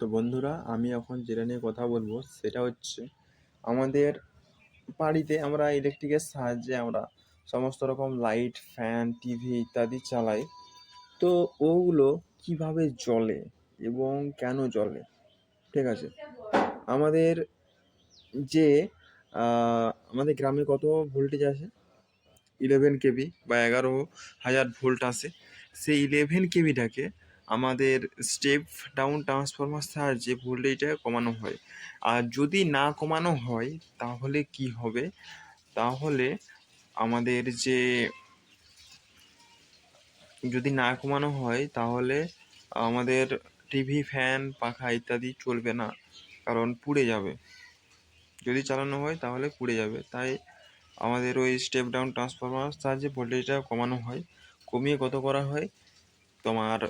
তো বন্ধুরা, আমি এখন যেটা নিয়ে কথা বলবো সেটা হচ্ছে আমাদের বাড়িতে আমরা ইলেকট্রিকের সাহায্যে আমরা সমস্ত রকম লাইট, ফ্যান, টিভি ইত্যাদি চালাই। তো ওগুলো কিভাবে জ্বলে এবং কেন জ্বলে? ঠিক আছে, আমাদের যে আমাদের গ্রামে কত ভোল্টেজ আছে? 11 কেভি বা 11,000 ভোল্ট আছে। সেই 11 কেভিটাকে আমাদের স্টেপ ডাউন ট্রান্সফরমার সাহায্যে ভোল্টেজটা কমানো হয়। আর যদি না কমানো হয় তাহলে কি হবে? তাহলে আমাদের যে যদি না কমানো হয় তাহলে আমাদের টিভি, ফ্যান, পাখা ইত্যাদি চলবে না, কারণ পুড়ে যাবে। যদি চালানো হয় তাহলে পুড়ে যাবে। তাই আমাদের ওই স্টেপ ডাউন ট্রান্সফরমার সাহায্যে ভোল্টেজটা কমানো হয়। কমিয়ে কত করা হয়? তোমার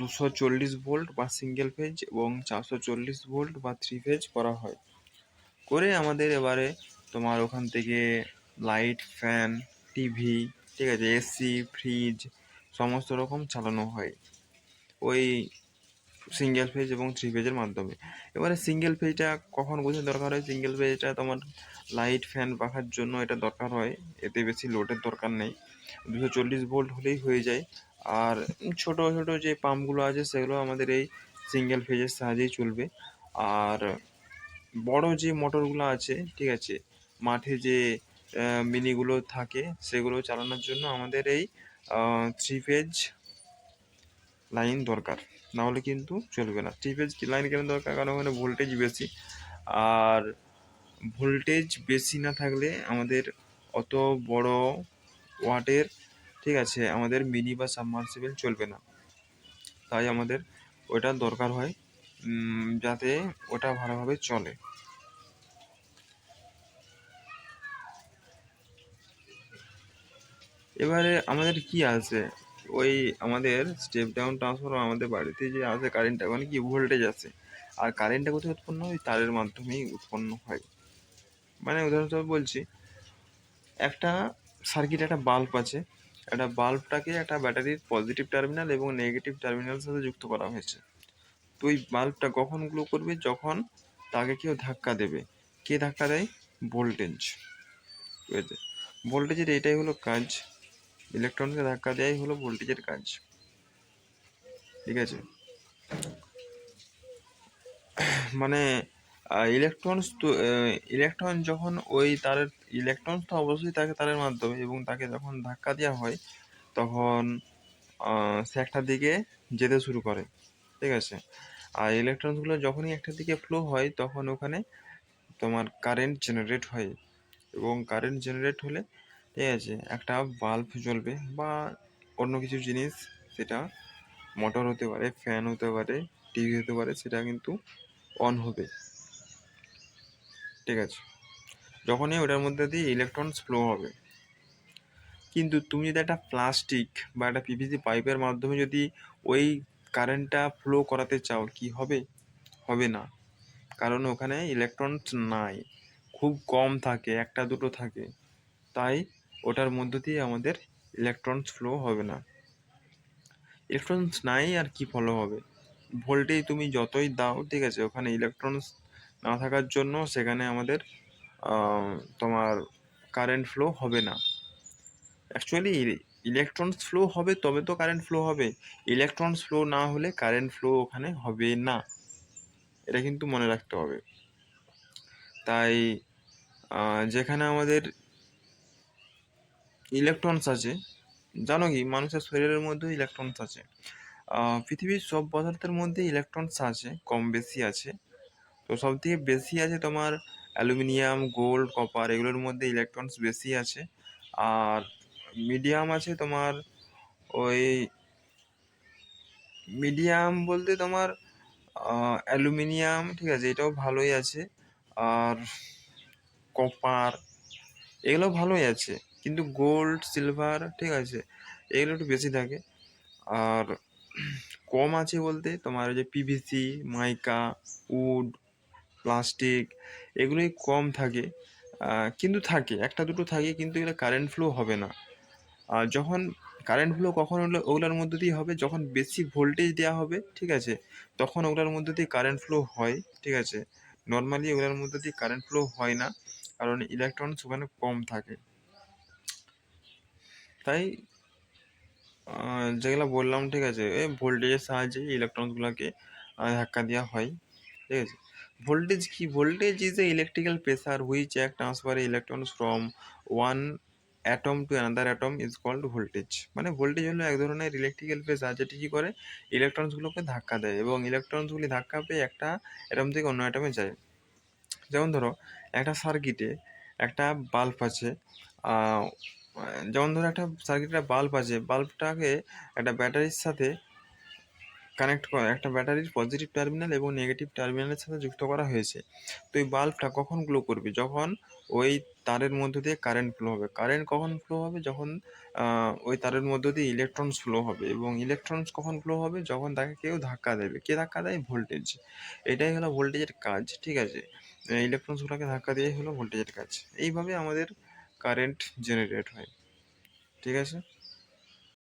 240 ভোল্ট বা সিঙ্গেল ফেজ এবং 440 ভোল্ট বা 3 ফেজ করা হয়। করে আমাদের এবারে তোমার ওখান থেকে লাইট, ফ্যান, টিভি, ঠিক আছে, এসি, ফ্রিজ সমস্ত রকম চালানো হয় ওই সিঙ্গেল ফেজ এবং 3 ফেজের মাধ্যমে। এবারে সিঙ্গেল ফেজটা কখন বোঝার দরকার হয়? সিঙ্গেল ফেজটা তোমার লাইট, ফ্যান, পাখার জন্য এটা দরকার হয়। এতে বেশি লোডের দরকার নেই, 240 ভোল্ট হলেই হয়ে যায়। আর ছোট ছোট যে পাম্পগুলো আছে সেগুলো আমাদের এই সিঙ্গেল ফেজের সাহায্যেই চলবে। আর বড় যে মোটরগুলো আছে, ঠিক আছে, মাঠে যে মিনিগুলো থাকে সেগুলো চালানোর জন্য আমাদের এই 3 ফেজ লাইন দরকার, না হলে কিন্তু চলবে না। 3 ফেজ লাইন কেন দরকার? কারণ ওখানে ভোল্টেজ বেশি। আর ভোল্টেজ বেশি না থাকলে আমাদের অত বড় ওয়াটের, ঠিক আছে, আমাদের মিনি বা সাবমার্সিবল চলবে না। তাই আমাদের ওটা দরকার হয় যাতে ওটা ভালোভাবে চলে। এবারে আমাদের কি আছে? ওই আমাদের স্টেপ ডাউন ট্রান্সফরমার আমাদের বাড়িতে যে আছে কারেন্টটা, মানে কি ভোল্টেজ আছে। আর কারেন্টটা কোথায় উৎপন্ন হয়? তারের মাধ্যমেই উৎপন্ন হয়। মানে উদাহরণস্বরূপ বলছি, একটা সার্কিট, একটা বাল্ব আছে। একটা বাল্বটাকে একটা ব্যাটারির পজিটিভ টার্মিনাল এবং নেগেটিভ টার্মিনালের সাথে যুক্ত করা হয়েছে। তো ওই বাল্বটা কখন গ্লো করবে? যখন তাকে কেউ ধাক্কা দেবে। কে ধাক্কা দেয়? ভোল্টেজ। ঠিক আছে, ভোল্টেজের এটাই হলো কাজ। ইলেকট্রনকে ধাক্কা দেওয়াই হলো ভোল্টেজের কাজ। ঠিক আছে, মানে ইলেকট্রন যখন ওই তারের, ইলেকট্রন তো অবশ্যই তাকে তারের মাধ্যমে, এবং তাকে যখন ধাক্কা দেওয়া হয় তখন সে একটার দিকে যেতে শুরু করে। ঠিক আছে, আর ইলেকট্রনগুলো যখনই একটা দিকে ফ্লো হয় তখন ওখানে তোমার কারেন্ট জেনারেট হয়, এবং কারেন্ট জেনারেট হলে, ঠিক আছে, একটা বাল্ব জ্বলবে বা অন্য কিছু জিনিস, সেটা মোটর হতে পারে, ফ্যান হতে পারে, টিভি হতে পারে, সেটা কিন্তু অন হবে। ঠিক আছে, যখনই ওটার মধ্যে দিয়ে ইলেকট্রনস ফ্লো হবে। কিন্তু তুমি যদি একটা প্লাস্টিক বা একটা পিভিসি পাইপের মাধ্যমে যদি ওই কারেন্টটা ফ্লো করাতে চাও, কি হবে? হবে না, কারণ ওখানে ইলেকট্রনস নাই, খুব কম থাকে, একটা দুটো থাকে। তাই ওটার মধ্য দিয়ে আমাদের ইলেকট্রনস ফ্লো হবে না। ইলেকট্রনস নাই আর কি ফলো হবে? ভোল্টেজ তুমি যতই দাও, ঠিক আছে, ওখানে ইলেকট্রনস না থাকার জন্য সেখানে আমাদের তোমার কারেন্ট ফ্লো হবে না। অ্যাকচুয়ালি ইলেকট্রনস ফ্লো হবে তবে তো কারেন্ট ফ্লো হবে। ইলেকট্রনস ফ্লো না হলে কারেন্ট ফ্লো ওখানে হবে না, এটা কিন্তু মনে রাখতে হবে। তাই যেখানে আমাদের ইলেকট্রনস আছে, জানো কি, মানুষের শরীরের মধ্যে ইলেকট্রনস আছে। পৃথিবীর সব পদার্থের মধ্যে ইলেকট্রনস আছে, কম বেশি আছে। তো সব থেকে বেশি আছে তোমার অ্যালুমিনিয়াম, গোল্ড, কপার, এগুলোর মধ্যে ইলেকট্রনস বেশি আছে। আর মিডিয়াম আছে তোমার, ওই মিডিয়াম বলতে তোমার অ্যালুমিনিয়াম, ঠিক আছে, এটাও ভালোই আছে। আর কপার, এগুলো ভালোই আছে। কিন্তু গোল্ড, সিলভার, ঠিক আছে, এগুলো একটু বেশি থাকে। আর কম আছে বলতে তোমার যে পিভিসি, মাইকা, উড, প্লাস্টিক, এগুলোই কম থাকে। কিন্তু থাকে, একটা দুটো থাকে, কিন্তু এগুলো কারেন্ট ফ্লো হবে না। আর যখন কারেন্ট ফ্লো কখন হলো ওগুলোর মধ্যে দিয়ে হবে যখন বেশি ভোল্টেজ দেওয়া হবে, ঠিক আছে, তখন ওগুলোর মধ্যে দিয়ে কারেন্ট ফ্লো হয়, ঠিক আছে। নর্মালি ওগুলোর মধ্যে দিয়ে কারেন্ট ফ্লো হয় না, কারণ ইলেকট্রনস ওখানে কম থাকে। তাই যেগুলো বললাম, ঠিক আছে, এই ভোল্টেজের সাহায্যে ইলেকট্রনসগুলোকে ধাক্কা দেওয়া হয়, ঠিক আছে। ভোল্টেজ কি? Voltage is a electrical pressure which act transfer electrons from one atom to another atom is called voltage. মানে ভোল্টেজ হলো এক ধরনের ইলেকট্রিক্যাল প্রেসার যেটি কী করে, ইলেকট্রনসগুলোকে ধাক্কা দেয় এবং ইলেকট্রনসগুলি ধাক্কা পেয়ে একটা অ্যাটম থেকে অন্য অ্যাটমে যায়। যেমন ধরো একটা সার্কিটে একটা বাল্ব আছে, আহ, যেমন ধরো একটা সার্কিটে বাল্ব আছে, বাল্বটাকে একটা ব্যাটারির সাথে কানেক্ট করা, একটা ব্যাটারির পজিটিভ টার্মিনাল এবং নেগেটিভ টার্মিনালের সাথে যুক্ত করা হয়েছে। তো এই বাল্বটা কখন গ্লো করবে? যখন ওই তারের মধ্য দিয়ে কারেন্ট ফ্লো হবে। কারেন্ট কখন ফ্লো হবে? যখন ওই তারের মধ্য দিয়ে ইলেকট্রনস ফ্লো হবে। এবং ইলেকট্রনস কখন ফ্লো হবে? যখন তাকে কেউ ধাক্কা দেবে। কে ধাক্কা দেয়? ভোল্টেজ। এটাই হলো ভোল্টেজের কাজ, ঠিক আছে। ইলেকট্রনসগুলোকে ধাক্কা দিয়েই হলো ভোল্টেজের কাজ। এইভাবে আমাদের কারেন্ট জেনারেট হয়, ঠিক আছে।